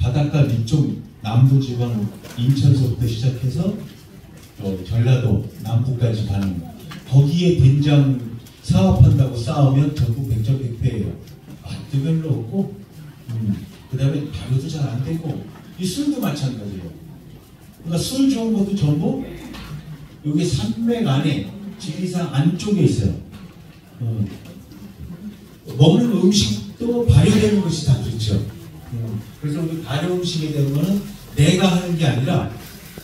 바닷가 위쪽 남부지방 인천서부터 시작해서 전라도 남부까지 가는 거기에 된장 사업한다고 싸우면 전부 백전백패예요. 맛도 별로 없고 그 다음에 발효도 잘 안 되고 이 술도 마찬가지예요. 그러니까 술 좋은 것도 전부 여기 산맥 안에 지리산 안쪽에 있어요. 먹는 음식도 발효되는 것이 다 그렇죠. 그래서 우리 발효 음식에 대한 거는 내가 하는 게 아니라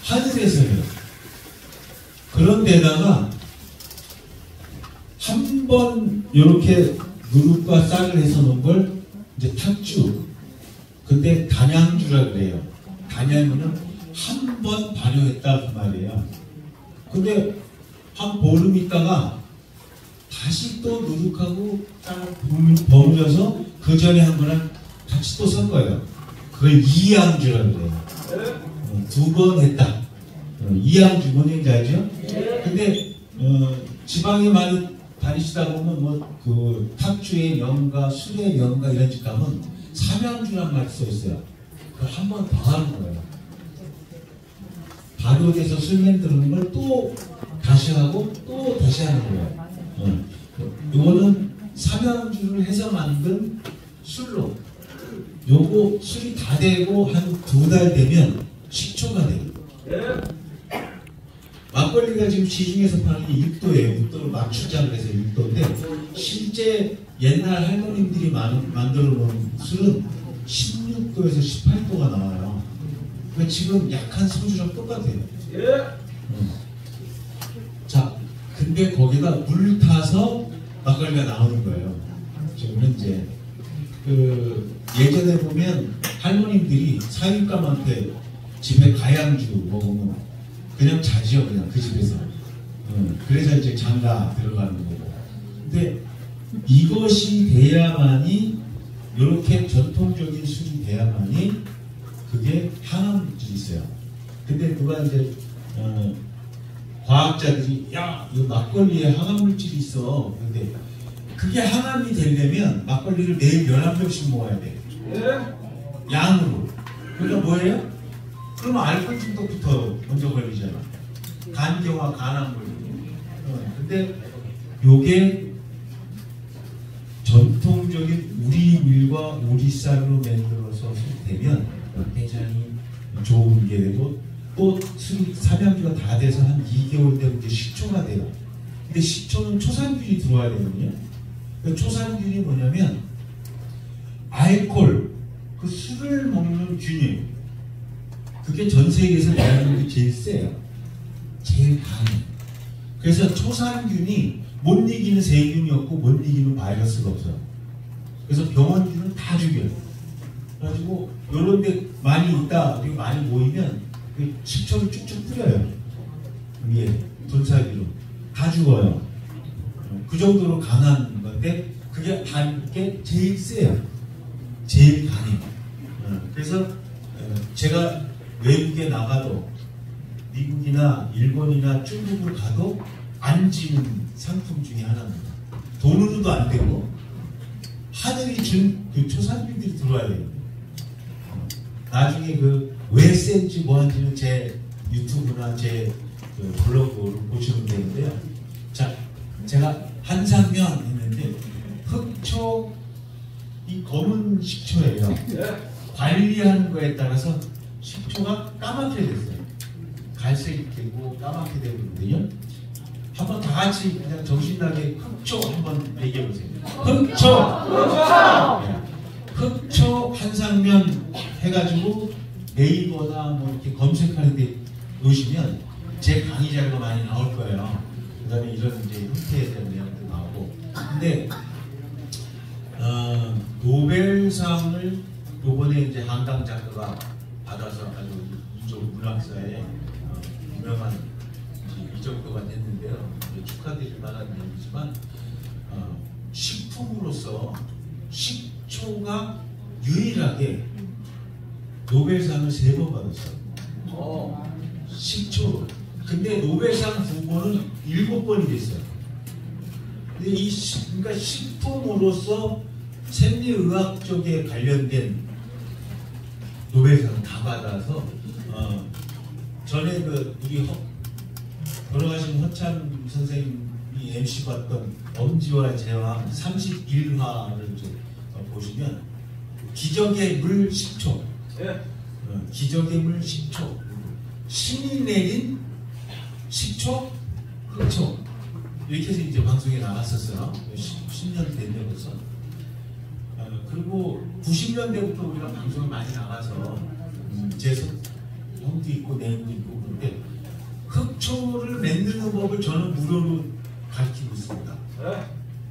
하늘에서 해요. 그런 데다가 한 번 이렇게 누룩과 쌀을 해서 놓은 걸 이제 탁주, 근데 단양주라 그래요. 단양은 한 번 발효했다 그 말이에요. 근데 한 보름 있다가 다시 또 누룩하고 쌀 버무려서 그 전에 한 거랑 같이 또 섞어요. 그걸 이양주라 그래요. 두 번 했다. 이양주 뭔지 알죠? 근데 지방에 많이 다니시다 보면 뭐 그 탁주의 명가, 술의 명가 이런 집 가면 삼양주란 말이 써 있어요. 그걸 한 번 더 하는 거예요. 발효돼서 술 만드는 걸 또 다시 하고 또 다시 하는 거예요. 요거는 삼양주를 해서 만든 술로 요거 술이 다 되고 한 2달 되면 식초가 돼요. 막걸리가 지금 시중에서 파는 게 6도예요. 6도를 맞추자고 해서 6도인데 실제 옛날 할머님들이 만들어 놓은 술은 16도에서 18도가 나와요. 그러니까 지금 약한 소주랑 똑같아요. 자, 근데 거기다 물 타서 막걸리가 나오는 거예요. 지금 현재 예전에 보면 할머님들이 사윗감한테 집에 가양주 먹으면 그냥 자지요. 그냥 그 집에서. 그래서 이제 장가 들어가는 거고. 근데 이것이 돼야만이, 이렇게 전통적인 술이 돼야만이 그게 항암물질이 있어요. 근데 누가 이제 과학자들이 야, 이 막걸리에 항암물질이 있어. 근데 그게 항암이 되려면 막걸리를 매일 11병씩 먹어야 돼. 양으로. 그러니까 뭐예요? 그러면 알코올 중독부터 먼저 걸리잖아. 간경화, 간암 걸리고. 근데 요게 전통적인 우리 밀과 우리 쌀로 만들어서 되면 굉장히 좋은 게 되고, 또 술이 삼양주가 다 돼서 한 2개월 되면 이제 식초가 돼요. 근데 식초는 초산균이 들어와야 되거든요. 그 초산균이 뭐냐면 알코올, 그 술을 먹는 균이, 그게 전 세계에서 대한민국이 제일 세요. 제일 강해. 그래서 초산균이 못 이기는 세균이 없고 못 이기는 바이러스가 없어요. 그래서 병원균은 다 죽여요. 그래가지고 요런 데 많이 있다, 그리고 많이 모이면 그 식초를 쭉쭉 뿌려요. 위에 분사기로. 다 죽어요. 그 정도로 강한 건데 그게 게 제일 세요. 제일 강해. 그래서 제가 외국에 나가도 미국이나 일본이나 중국을 가도 안 지는 상품 중에 하나입니다. 돈으로도 안 되고 하늘이 준 그 초산균들이 들어와야 돼요. 나중에 그 왜 센지 뭐한지는 제 유튜브나 제 그 블로그를 보시면 되는데요. 자, 제가 한상면 했는데 흑초, 이 검은 식초예요. 관리하는 거에 따라서 식초가 까맣게 됐어요. 갈색이 되고 까맣게 되거든요. 한번 다 같이 그냥 정신나게 흑초 한번 얘기해보세요. 흑초! 네. 흑초 한상면 해가지고 네이버나 뭐 이렇게 검색하는데 놓으시면 제 강의 자료가 많이 나올 거예요. 그 다음에 이런 이제 흑태에 대한 내용도 나오고. 근데 노벨상을 요번에 이제 한강 작가가 받아서 아주 이쪽 문학사에 유명한 이 정도가 됐는데요. 축하드릴 만한 일이지만 식품으로서 식초가 유일하게 노벨상을 3번 받았어요. 식초. 근데 노벨상 후보는 7번이 됐어요. 근데 그러니까 식품으로서 생리의학 쪽에 관련된 노벨상 다 받아서 전에 그 우리 돌아가신 허참 선생님이 MC 봤던 엄지와 제왕 31화를 이제 보시면 기적의 물 10초, 기적의 물 10초, 신이 내린 10초, 흑초 이렇게 해서 이제 방송에 나갔었어요. 10년 됐네요 벌써. 그리고 90년대부터 우리가 방송에 많이 나가서 형도 있고 내형도 있고 그런데 흑초를 만드는 법을 저는 무료로 가르치고 있습니다.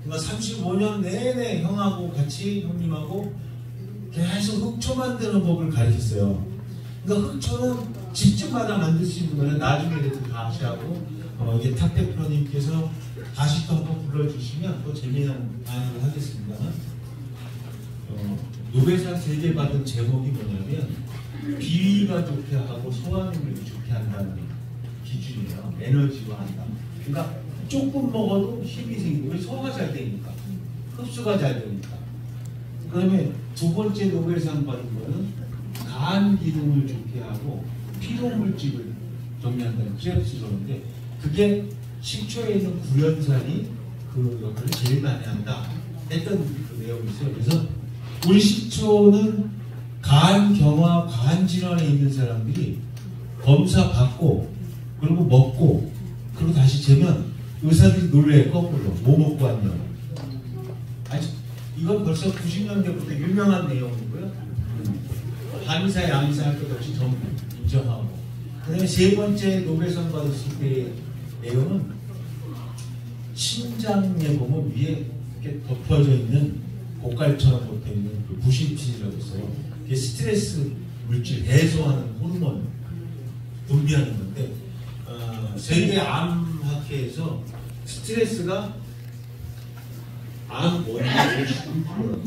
그러니까 35년 내내 형하고 같이 형님하고 계속 흑초 만드는 법을 가르쳤어요. 그러니까 흑초는 집집마다 만들 수 있는 거는 나중에 다시 하고 이게 탁 대표님께서 다시 또 한번 불러주시면 또 재미난 강의를 하겠습니다. 노벨상 3개 받은 제목이 뭐냐면 비위가 좋게 하고 소화능력이 좋게 한다는 기준이에요. 에너지로 한다. 그러니까 조금 먹어도 힘이 생기고 소화가 잘 되니까 흡수가 잘 되니까. 그 다음에 두 번째 노벨상 받은 거는 간 기능을 좋게 하고 피로물질을 정리한다는 크랩스로인데 그게 식초에 있는 구연산이 그 역할을 제일 많이 한다 했던 그 내용이 있어요. 그래서 우리 식초는 간 경화, 간 질환에 있는 사람들이 검사 받고 그리고 먹고 그리고 다시 재면 의사들이 놀래요. 거꾸로 뭐 먹고 왔냐. 아니 이건 벌써 90년대부터 유명한 내용이고요. 한의사, 양의사 할 것 없이 전부 인정하고. 그 다음에 세 번째 노벨상 받았을 때의 내용은 심장에 보면 위에 이렇게 덮어져 있는 고깔처럼 덮여 있는 그 부신질이라고 있어요. 그게 스트레스 물질 해소하는 호르몬 분비하는 건데 세계 암학회에서 스트레스가 암 원인의 52%라고.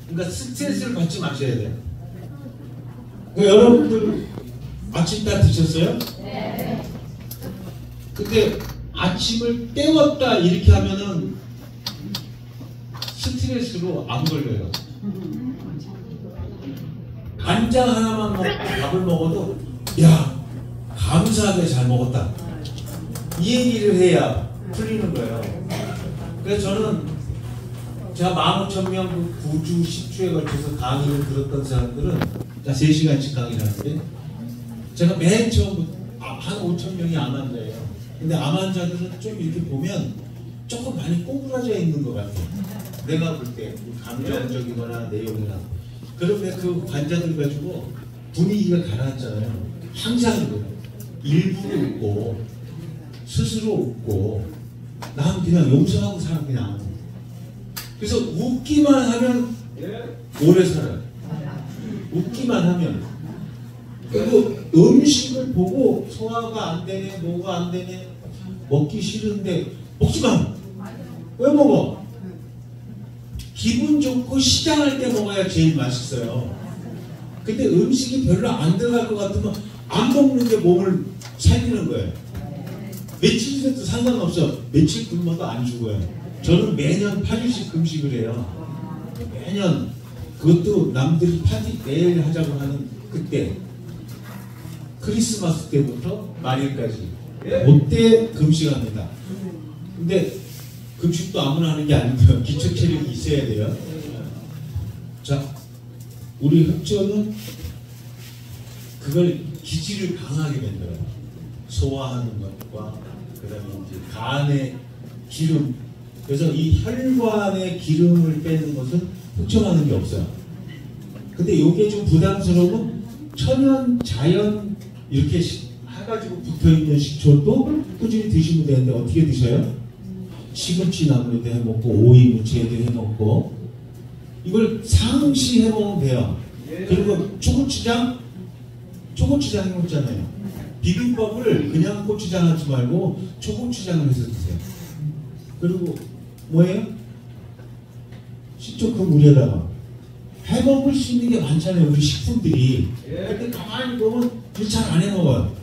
그러니까 스트레스를 받지 마셔야 돼요. 그러니까 여러분들 아침 다 드셨어요? 네. 근데 아침을 때웠다 이렇게 하면은 스트레스로 안 걸려요. 간장 하나만 먹고 밥을 먹어도 야 감사하게 잘 먹었다 이 얘기를 해야 풀리는 거예요. 그래서 저는 제가 15,000명 그 9주 10주에 걸쳐서 강의를 들었던 사람들은 3시간씩 강의를 하는데 제가 맨 처음부터 한 5,000명이 암 환자예요. 근데 암 환자들은 좀 이렇게 보면 조금 많이 꼬부라져 있는 것 같아요. 내가 볼 때 감정적이거나 내용이나. 그러면 그 환자들 가지고 분위기가 가라앉잖아요. 항상 그래요. 일부러 웃고 스스로 웃고 난 그냥 용서하고 살아 그냥. 그래서 웃기만 하면 오래 살아요. 웃기만 하면. 그리고 음식을 보고 소화가 안 되네, 뭐가 안 되네, 먹기 싫은데 먹지 마. 왜 먹어? 기분 좋고 시장할 때 먹어야 제일 맛있어요. 근데 음식이 별로 안 들어갈 것 같으면 안 먹는 게 몸을 살리는 거예요. 며칠 돼도 상관없어. 며칠 굶어도 안 죽어요. 저는 매년 8일씩 금식을 해요. 매년. 그것도 남들이 파티 내일 하자고 하는 그때. 크리스마스 때부터 말일까지. 그때 금식합니다. 근데 금식도 아무나 하는 게 아니고요. 기초 체력이 있어야 돼요. 자, 우리 흑조는 그걸 기질을 강하게 만들어요. 소화하는 것과 그다음에 이제 간의 기름. 그래서 이 혈관의 기름을 빼는 것은 흑조하는 게 없어요. 근데 이게 좀 부담스러우면 천연, 자연 이렇게 해가지고 붙어있는 식초도 꾸준히 드시면 되는데 어떻게 드셔요? 시금치 나물에도 해먹고 오이 무채에도 해먹고 이걸 상시 해먹으면 돼요. 그리고 초고추장 해먹잖아요. 비빔밥을 그냥 고추장 하지 말고 초고추장을 해서 드세요. 그리고 뭐예요? 식초 그 물에다가 해먹을 수 있는 게 많잖아요. 우리 식품들이. 근데 가만히 보면 잘 안 해먹어요.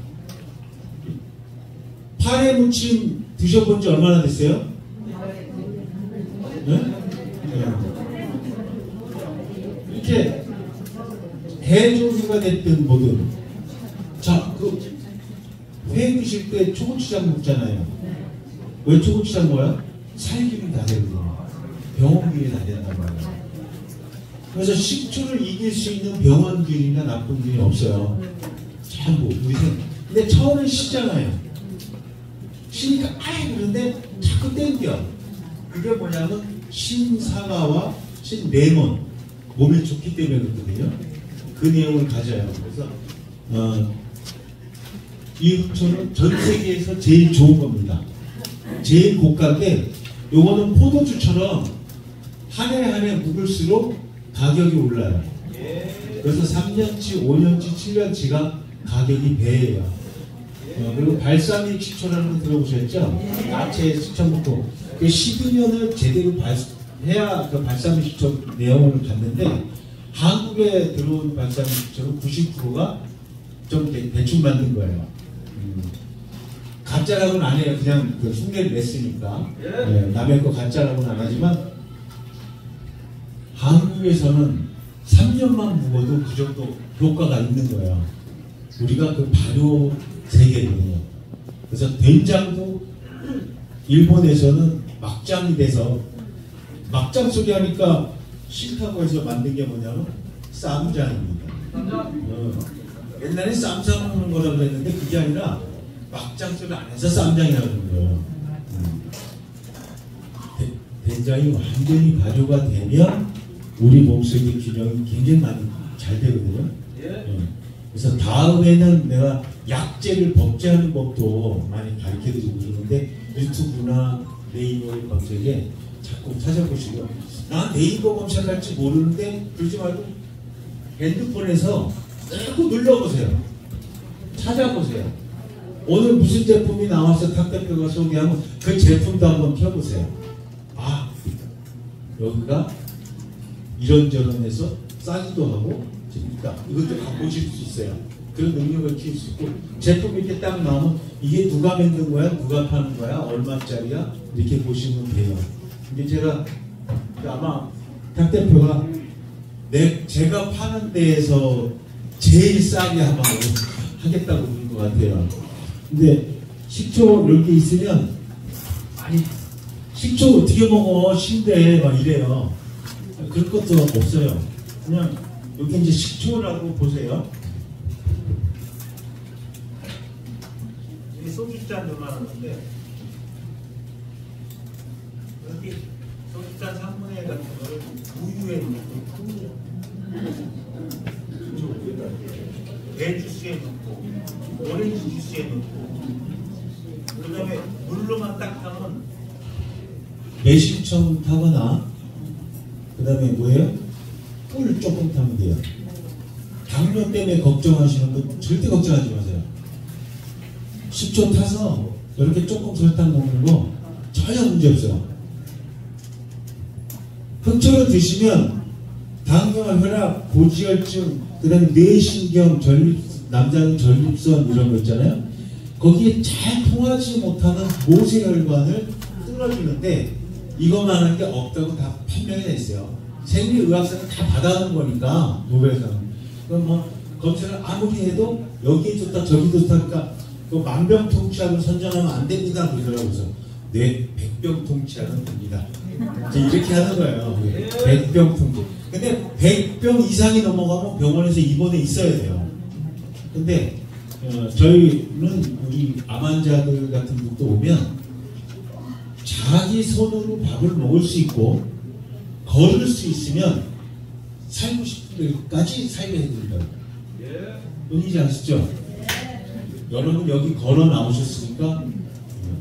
파래 무침 드셔본 지 얼마나 됐어요? 네? 이렇게 개조류가 됐든 뭐든. 자, 회 드실 때 초고추장 먹잖아요. 왜 초고추장 먹어요? 살균이 다 되거든요. 병원균이 다 된단 말이에요. 그래서 식초를 이길 수 있는 병원균이나 나쁜균이 없어요. 전부 우리 근데 처음에 쉬잖아요. 쉬니까 그런데 자꾸 땡겨. 그게 뭐냐면 신사과와 신레몬 몸에 좋기 때문에 그렇거든요. 그 내용을 가져요. 그래서 이 흑초는 전 세계에서 제일 좋은 겁니다. 제일 고가인데 요거는 포도주처럼 한 해 한 해 묵을수록 가격이 올라요. 그래서 3년치, 5년치, 7년치가 가격이 배예요. 그리고 발사믹 식초라는 거 들어보셨죠? 야채 식초부터 그 12년을 제대로 해야 그 발사믹 식초 내용을 갖는데 한국에 들어온 발사믹 식초는 90%가 좀 대충 만든 거예요. 가짜라고는 안 해요. 그냥 그 흉내를 냈으니까. 네, 남의 거 가짜라고는 안 하지만 한국에서는 3년만 묵어도 그 정도 효과가 있는 거예요. 우리가 그 발효 세계거든요. 그래서 된장도 일본에서는 막장이 돼서 막장 소리 하니까 싫다고 해서 만든 게 뭐냐면 쌈장입니다. 옛날에 쌈 싸먹는 거라고 그랬는데 그게 아니라 막장 소리 안 해서 쌈장이라고 그러는 거예요. 된장이 완전히 발효가 되면 우리 몸속의 균형이 굉장히 많이 잘 되거든요. 그래서 다음에는 내가 약재를 법제하는 법도 많이 가르쳐드리고 그러는데 유튜브나 네이버의 검색에 자꾸 찾아보시고 난 네이버 검색할지 모르는데 그러지 말고 핸드폰에서 자꾸 눌러보세요. 찾아보세요. 오늘 무슨 제품이 나와서 탁 대표가 소개하면 그 제품도 한번 펴보세요. 아, 여기가 이런저런 해서 싸기도 하고 재밌다. 이것도 다 보실 수 있어요. 그런 능력을 키울 수 있고 제품 이렇게 딱 나오면 이게 누가 만든 거야? 누가 파는 거야? 얼마짜리야? 이렇게 보시면 돼요. 이게 제가 아마 탁 대표가 제가 파는 데에서 제일 싸게 아마 하겠다고 그런 것 같아요. 근데 식초 이렇게 있으면 아니 식초 어떻게 먹어? 신데 막 이래요. 그럴 것도 없어요. 그냥 여기 이제 식초라고 보세요. 이 소주잔 요만한데 여기 소주잔 3분의 1 같은 거를 우유에 넣고 배 주스에 넣고 오렌지 주스에 넣고 그 다음에 물로만 딱 타면 매실청 타거나 그 다음에 뭐예요? 꿀 조금 타면 돼요. 당뇨 때문에 걱정하시는 분 절대 걱정하지 마세요. 10초 타서 이렇게 조금 설탕 먹는 거 전혀 문제 없어요. 흑초를 드시면 당뇨, 혈압, 고지혈증, 그 다음에 뇌신경, 남자는 전립선 이런 거 있잖아요. 거기에 잘 통하지 못하는 모세혈관을 뚫어주는데 이것만 하는 게 없다고 다 판명이 됐어요. 생리의학사는 다 받아오는 거니까 노벨상은. 그럼 뭐 검색을 아무리 해도 여기에 좋다 저기 좋다니까 그 만병통치약을 선정하면 안 됩니다 그러더라고요. 네, 백병통치약은 됩니다. 이렇게 하는 거예요. 백병통치. 근데 100병 이상이 넘어가면 병원에서 입원해 있어야 돼요. 근데 저희는 우리 암 환자들 같은 분도 오면 자기 손으로 밥을 먹을 수 있고 걸을 수 있으면 살고 싶은 데까지 살게 해드린다고. 본인이 아시죠? 여러분 여기 걸어 나오셨으니까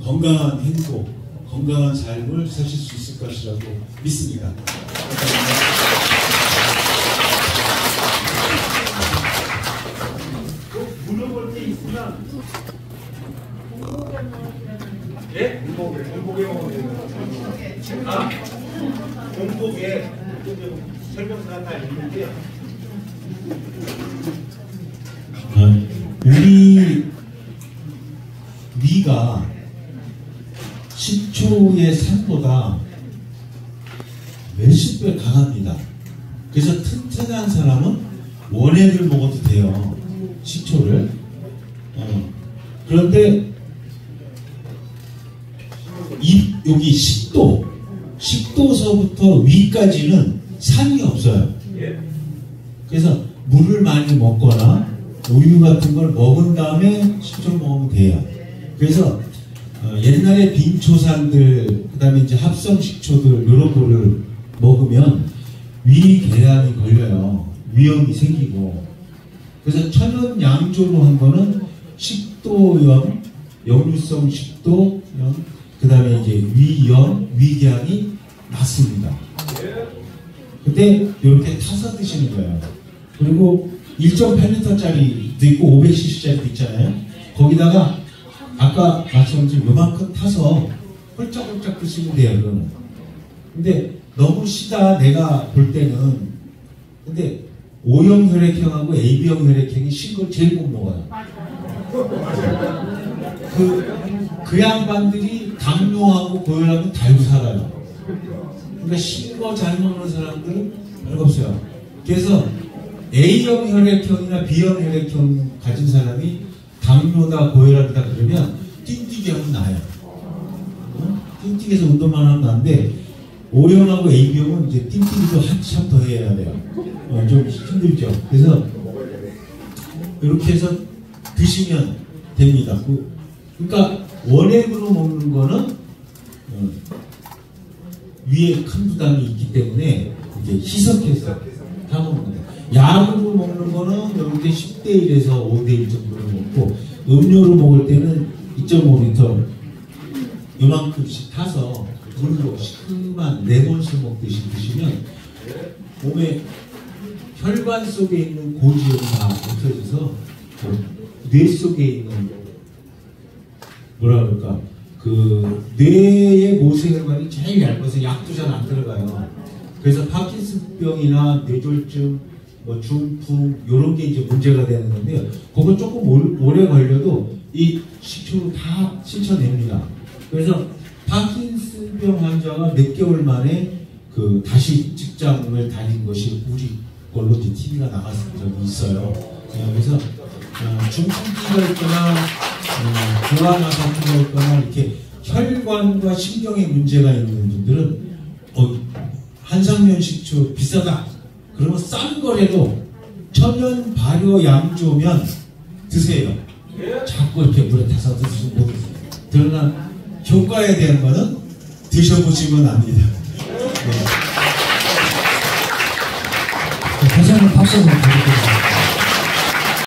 건강한 행복, 건강한 삶을 사실 수 있을 것이라고 믿습니다. 물어볼 게 있으면 예? 공복에 공복에 설명서가 다 있는데 우리 위가 식초의 산보다 몇십 배 강합니다. 그래서 튼튼한 사람은 원액 얘네들 먹어도 돼요. 식초를. 그런데 여기 식도서부터 위까지는 산이 없어요. 그래서 물을 많이 먹거나 우유 같은 걸 먹은 다음에 식초를 먹으면 돼요. 그래서 옛날에 빈초산들, 그 다음에 이제 합성식초들 이런 거를 먹으면 위궤양이 걸려요. 위염이 생기고. 그래서 천연 양조로 한 거는 식도염, 역류성 식도염, 그 다음에 이제 위염, 위궤양이 낫습니다. 근데 이렇게 타서 드시는 거예요. 그리고 1.8L짜리도 있고 500cc짜리도 있잖아요. 거기다가 아까 말씀드린 요만큼 타서 홀짝홀짝 드시면 돼요. 그거는. 근데 너무 시다 내가 볼 때는. 근데 O형 혈액형하고 AB형 혈액형이 신 걸 제일 못 먹어요. 그 양반들이 당뇨하고 고혈압은 달고 살아요. 그러니까 신 거 잘 먹는 사람들은 별거 없어요. 그래서 A형 혈액형이나 B형 혈액형 가진 사람이 당뇨다 고혈압이다 그러면 띵뛰기 하면 나요. 띵뛰기해서 운동만 하면 나는데 O형하고 AB형은 이제 띵뛰기도 한참 더 해야 돼요. 좀 힘들죠. 그래서 이렇게 해서 드시면 됩니다. 그러니까 원액으로 먹는 거는 위에 큰 부담이 있기 때문에 이제 희석해서 다 먹는 거예요. 약으로 먹는 거는 이렇게 10대 1에서 5대 1 정도로 먹고, 음료로 먹을 때는 2.5리터 요만큼씩 타서 물로 시큼한 4번씩 먹듯이 드시면 몸에 혈관 속에 있는 고지혈이 다 없어져서 뇌 속에 있는 뭐라 그럴까, 그 뇌의 모세혈관이 제일 얇아서 약도 잘 안 들어가요. 그래서 파킨슨병이나 뇌졸중, 뭐 중풍 이런 게 이제 문제가 되는 건데요. 그건 조금 오래 걸려도 이 식초로 다 씻어냅니다. 그래서 파킨슨병 환자가 몇 개월 만에 그 다시 직장을 다닌 것이 우리 걸로 이제 TV가 나갔을 적이 있어요. 그래서 중풍기가 있거나 고환아 상태가 있거나 이렇게 혈관과 신경에 문제가 있는 분들은 한상면 식초 비싸다 그러면 싼 거라도 천연 발효 양조면 드세요. 자꾸 이렇게 물에 타서 드시고 못 드세요. 그러나 효과에 대한 거는 드셔보시면 압니다. 네. 다시 한번 박수 한번 드릴게요.